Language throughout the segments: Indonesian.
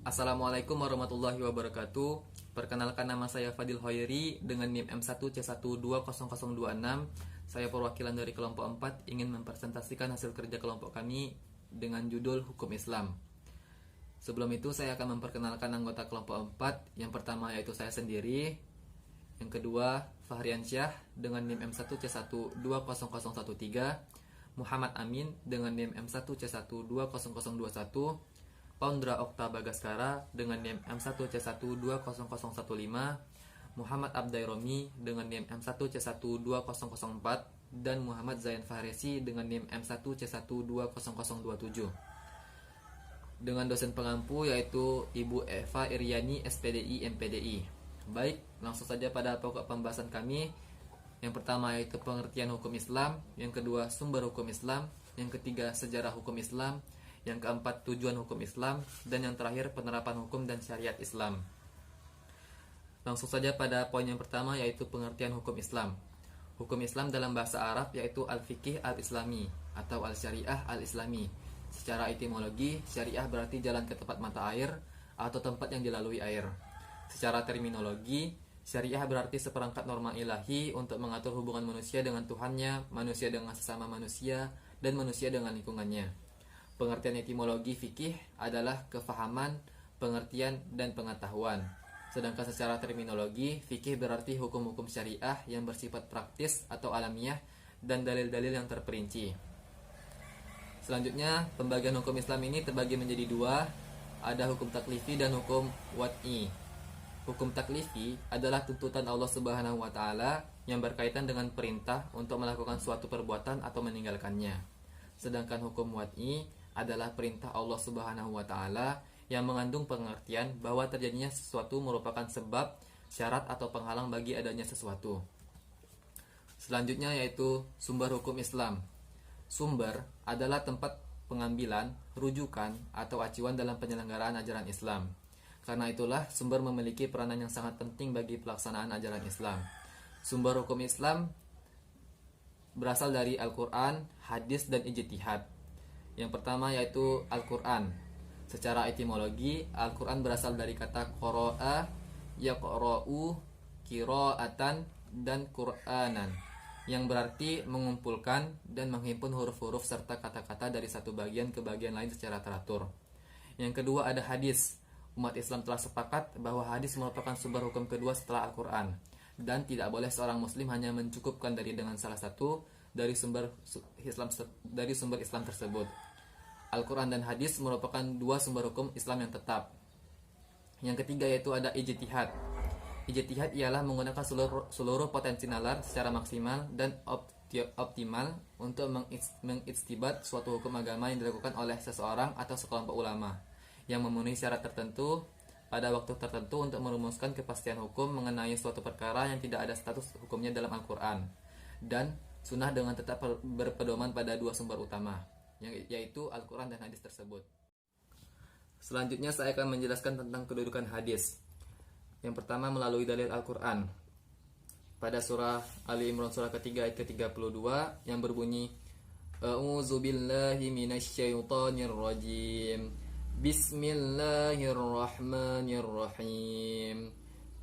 Assalamualaikum warahmatullahi wabarakatuh. Perkenalkan, nama saya Fadil Hoyri dengan NIM M1C120026. Saya perwakilan dari kelompok 4 ingin mempresentasikan hasil kerja kelompok kami dengan judul Hukum Islam. Sebelum itu saya akan memperkenalkan anggota kelompok 4. Yang pertama yaitu saya sendiri. Yang kedua Fahriansyah dengan NIM M1C120013. Muhammad Amin dengan NIM M1C120021. Pondra Okta Bagaskara dengan NIM M1C120015, Muhammad Abdairomi dengan NIM M1C12004, dan Muhammad Zain Fahresi dengan NIM M1C12027. Dengan dosen pengampu yaitu Ibu Eva Iriani SPDI MPDI. Baik, langsung saja pada pokok pembahasan kami. Yang pertama yaitu pengertian hukum Islam, yang kedua sumber hukum Islam, yang ketiga sejarah hukum Islam, yang keempat tujuan hukum Islam, dan yang terakhir penerapan hukum dan syariat Islam. Langsung saja pada poin yang pertama yaitu pengertian hukum Islam. Hukum Islam dalam bahasa Arab yaitu al-fiqih al-islami atau al-syariah al-islami. Secara etimologi, syariah berarti jalan ke tempat mata air atau tempat yang dilalui air. Secara terminologi, syariah berarti seperangkat norma ilahi untuk mengatur hubungan manusia dengan Tuhannya, manusia dengan sesama manusia, dan manusia dengan lingkungannya. Pengertian etimologi fikih adalah kefahaman, pengertian, dan pengetahuan. Sedangkan secara terminologi, fikih berarti hukum-hukum syariah yang bersifat praktis atau alamiah dan dalil-dalil yang terperinci. Selanjutnya, pembagian hukum Islam ini terbagi menjadi dua, ada hukum taklifi dan hukum wad'i. Hukum taklifi adalah tuntutan Allah Subhanahu wa Ta'ala yang berkaitan dengan perintah untuk melakukan suatu perbuatan atau meninggalkannya. Sedangkan hukum wad'i adalah perintah Allah Subhanahu wa Ta'ala yang mengandung pengertian bahwa terjadinya sesuatu merupakan sebab, syarat, atau penghalang bagi adanya sesuatu. Selanjutnya yaitu sumber hukum Islam. Sumber adalah tempat pengambilan, rujukan, atau acuan dalam penyelenggaraan ajaran Islam. Karena itulah sumber memiliki peranan yang sangat penting bagi pelaksanaan ajaran Islam. Sumber hukum Islam berasal dari Al-Quran, hadis, dan ijtihad. Yang pertama yaitu Al-Quran. Secara etimologi, Al-Quran berasal dari kata qara'a, yaqra'u, qira'atan, dan Qur'anan, yang berarti mengumpulkan dan menghimpun huruf-huruf serta kata-kata dari satu bagian ke bagian lain secara teratur. Yang kedua ada hadis. Umat Islam telah sepakat bahwa hadis merupakan sumber hukum kedua setelah Al-Quran, dan tidak boleh seorang muslim hanya mencukupkan dengan salah satu dari sumber Islam tersebut. Al-Quran dan hadis merupakan dua sumber hukum Islam yang tetap. Yang ketiga yaitu ada ijtihad. Ijtihad ialah menggunakan seluruh potensi nalar secara maksimal dan optimal untuk mengijtihad suatu hukum agama yang dilakukan oleh seseorang atau sekelompok ulama yang memenuhi syarat tertentu pada waktu tertentu untuk merumuskan kepastian hukum mengenai suatu perkara yang tidak ada status hukumnya dalam Al-Quran dan sunnah dengan tetap berpedoman pada dua sumber utama, yaitu Al-Quran dan hadis tersebut. Selanjutnya saya akan menjelaskan tentang kedudukan hadis. Yang pertama melalui dalil Al-Quran. Pada surah Ali Imran surah ketiga ayat ke-32 yang berbunyi A'udzubillahi minasyaitonir rajim. Bismillahirrahmanirrahim.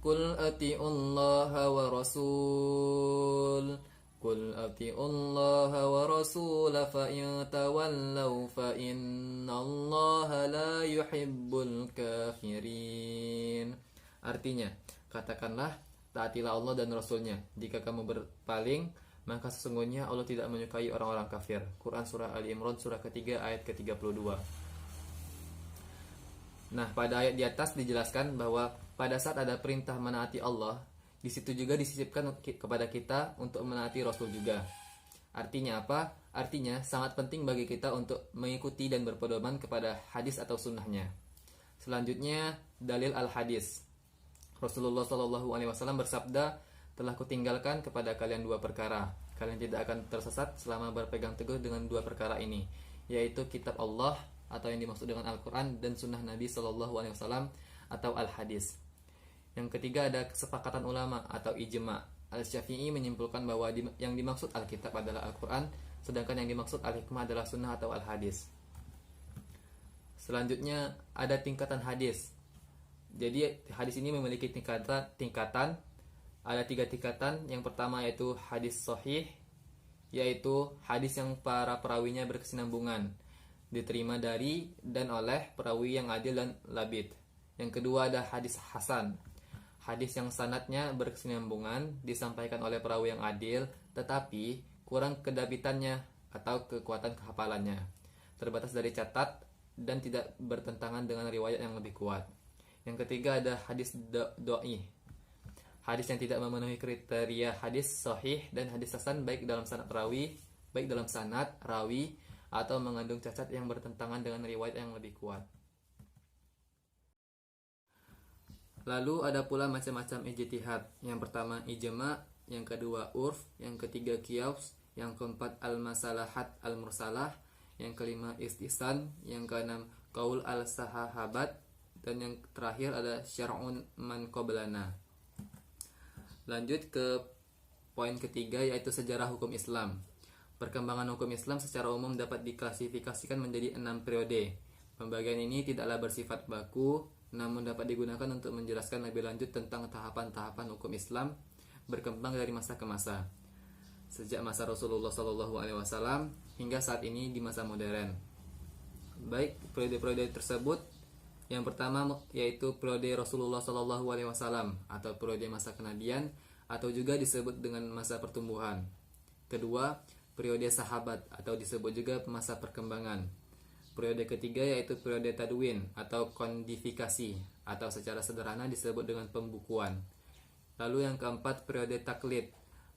Qul ati'ullaha wa rasul. Qul ati'ullaha wa rasula fa in tawallaw fa innallaha la yuhibbul kafirin. Artinya, katakanlah taatilah Allah dan Rasulnya. Jika kamu berpaling, maka sesungguhnya Allah tidak menyukai orang-orang kafir. Quran surah Ali Imran surah ketiga ayat ke-32. Nah, pada ayat di atas dijelaskan bahwa pada saat ada perintah menaati Allah, di situ juga disisipkan kepada kita untuk menaati Rasul juga. Artinya apa? Artinya sangat penting bagi kita untuk mengikuti dan berpedoman kepada hadis atau sunnahnya. Selanjutnya dalil al-hadis. Rasulullah SAW bersabda, telah kutinggalkan kepada kalian dua perkara. Kalian tidak akan tersesat selama berpegang teguh dengan dua perkara ini, yaitu kitab Allah atau yang dimaksud dengan Al-Quran dan sunnah Nabi SAW atau al-hadis. Yang ketiga ada kesepakatan ulama atau ijma. Al-Syafi'i menyimpulkan bahwa yang dimaksud Alkitab adalah Al-Quran, sedangkan yang dimaksud Al-Hikmah adalah sunnah atau al-hadis. Selanjutnya ada tingkatan hadis. Jadi hadis ini memiliki tingkatan. Ada 3 tingkatan. Yang pertama yaitu hadis sahih, yaitu hadis yang para perawinya berkesinambungan, diterima dari dan oleh perawi yang adil dan labid. Yang kedua ada hadis hasan. Hadis yang sanadnya berkesinambungan, disampaikan oleh perawi yang adil, tetapi kurang kedabitannya atau kekuatan kehafalannya, terbatas dari catat dan tidak bertentangan dengan riwayat yang lebih kuat. Yang ketiga ada hadis doi. Hadis yang tidak memenuhi kriteria hadis sahih dan hadis hasan baik dalam sanad rawi atau mengandung cacat yang bertentangan dengan riwayat yang lebih kuat. Lalu ada pula macam-macam ijtihad. Yang pertama ijma, yang kedua urf, yang ketiga qiyas, yang keempat al-masalahat al-mursalah, yang kelima istihsan, yang keenam qaul al-sahabat, dan yang terakhir ada syar'un man qablana. Lanjut ke poin ketiga, yaitu sejarah hukum Islam. Perkembangan hukum Islam secara umum dapat diklasifikasikan menjadi 6 periode. Pembagian ini tidaklah bersifat baku, namun dapat digunakan untuk menjelaskan lebih lanjut tentang tahapan-tahapan hukum Islam berkembang dari masa ke masa, sejak masa Rasulullah SAW hingga saat ini di masa modern. Baik, periode-periode tersebut, yang pertama yaitu periode Rasulullah SAW atau periode masa kenabian, atau juga disebut dengan masa pertumbuhan. Kedua, periode sahabat atau disebut juga masa perkembangan. Periode ketiga yaitu periode tadwin atau kodifikasi, atau secara sederhana disebut dengan pembukuan. Lalu yang keempat, periode taklid,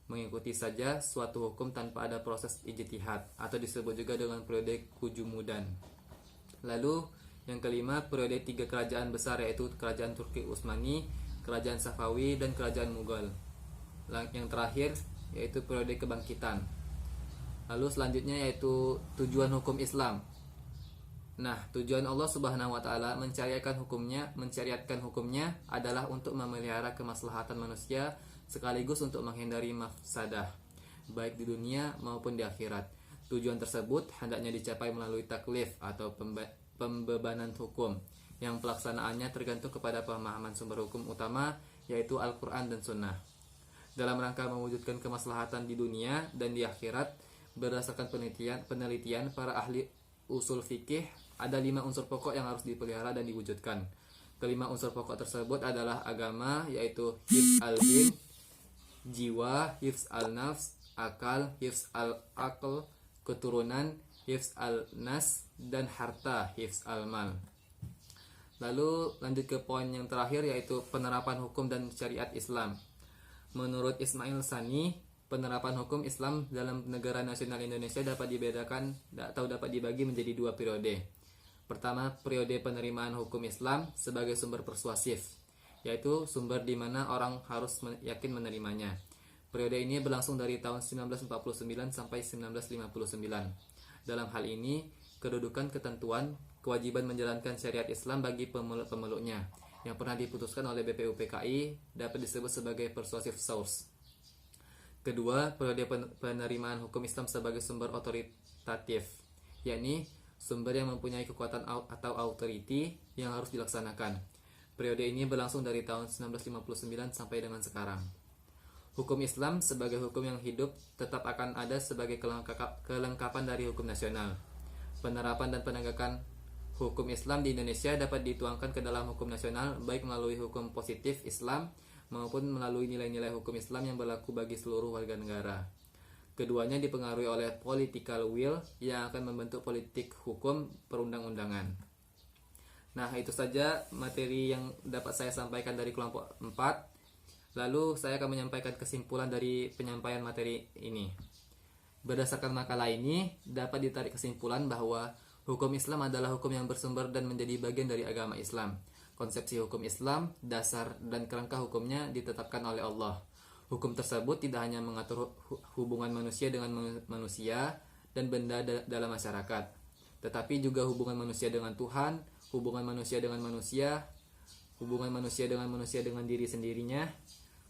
mengikuti saja suatu hukum tanpa ada proses ijtihad, atau disebut juga dengan periode kujumudan. Lalu yang kelima, periode 3 kerajaan besar, yaitu kerajaan Turki Utsmani, kerajaan Safawi, dan kerajaan Mughal. Yang terakhir yaitu periode kebangkitan. Lalu selanjutnya yaitu tujuan hukum Islam. Nah, tujuan Allah Subhanahu wa taala mencariatkan hukumnya adalah untuk memelihara kemaslahatan manusia sekaligus untuk menghindari mafsadah baik di dunia maupun di akhirat. Tujuan tersebut hendaknya dicapai melalui taklif atau pembebanan hukum yang pelaksanaannya tergantung kepada pemahaman sumber hukum utama, yaitu Al-Qur'an dan Sunnah. Dalam rangka mewujudkan kemaslahatan di dunia dan di akhirat, berdasarkan penelitian para ahli usul fikih, ada 5 unsur pokok yang harus dipelihara dan diwujudkan. Kelima unsur pokok tersebut adalah agama, yaitu hifz al-din, jiwa, hifz al-nafs, akal, hifz al-aql, keturunan, hifz al-nas, dan harta, hifz al-mal. Lalu lanjut ke poin yang terakhir, yaitu penerapan hukum dan syariat Islam. Menurut Ismail Sani, penerapan hukum Islam dalam negara nasional Indonesia dapat dibagi menjadi 2 periode. Pertama, periode penerimaan hukum Islam sebagai sumber persuasif, yaitu sumber di mana orang harus yakin menerimanya. Periode ini berlangsung dari tahun 1949 sampai 1959. Dalam hal ini, kedudukan ketentuan kewajiban menjalankan syariat Islam bagi pemeluk-pemeluknya yang pernah diputuskan oleh BPUPKI dapat disebut sebagai persuasive source. Kedua, periode penerimaan hukum Islam sebagai sumber otoritatif, yakni sumber yang mempunyai kekuatan atau authority yang harus dilaksanakan. Periode ini berlangsung dari tahun 1959 sampai dengan sekarang. Hukum Islam sebagai hukum yang hidup tetap akan ada sebagai kelengkapan dari hukum nasional. Penerapan dan penegakan hukum Islam di Indonesia dapat dituangkan ke dalam hukum nasional baik melalui hukum positif Islam maupun melalui nilai-nilai hukum Islam yang berlaku bagi seluruh warga negara. Keduanya dipengaruhi oleh political will yang akan membentuk politik hukum perundang-undangan. Nah, itu saja materi yang dapat saya sampaikan dari kelompok 4. Lalu saya akan menyampaikan kesimpulan dari penyampaian materi ini. Berdasarkan makalah ini, dapat ditarik kesimpulan bahwa hukum Islam adalah hukum yang bersumber dan menjadi bagian dari agama Islam. Konsepsi hukum Islam, dasar dan kerangka hukumnya ditetapkan oleh Allah. Hukum tersebut tidak hanya mengatur hubungan manusia dengan manusia dan benda dalam masyarakat, tetapi juga hubungan manusia dengan Tuhan, hubungan manusia dengan manusia, hubungan manusia dengan diri sendirinya,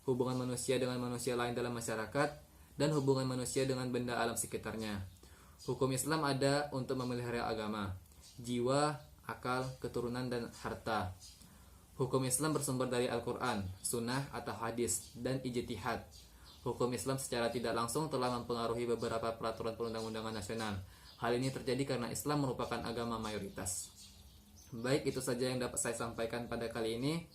hubungan manusia dengan manusia lain dalam masyarakat, dan hubungan manusia dengan benda alam sekitarnya. Hukum Islam ada untuk memelihara agama, jiwa, akal, keturunan, dan harta. Hukum Islam bersumber dari Al-Quran, Sunnah atau Hadis, dan ijtihad. Hukum Islam secara tidak langsung telah mempengaruhi beberapa peraturan perundang-undangan nasional. Hal ini terjadi karena Islam merupakan agama mayoritas. Baik, itu saja yang dapat saya sampaikan pada kali ini.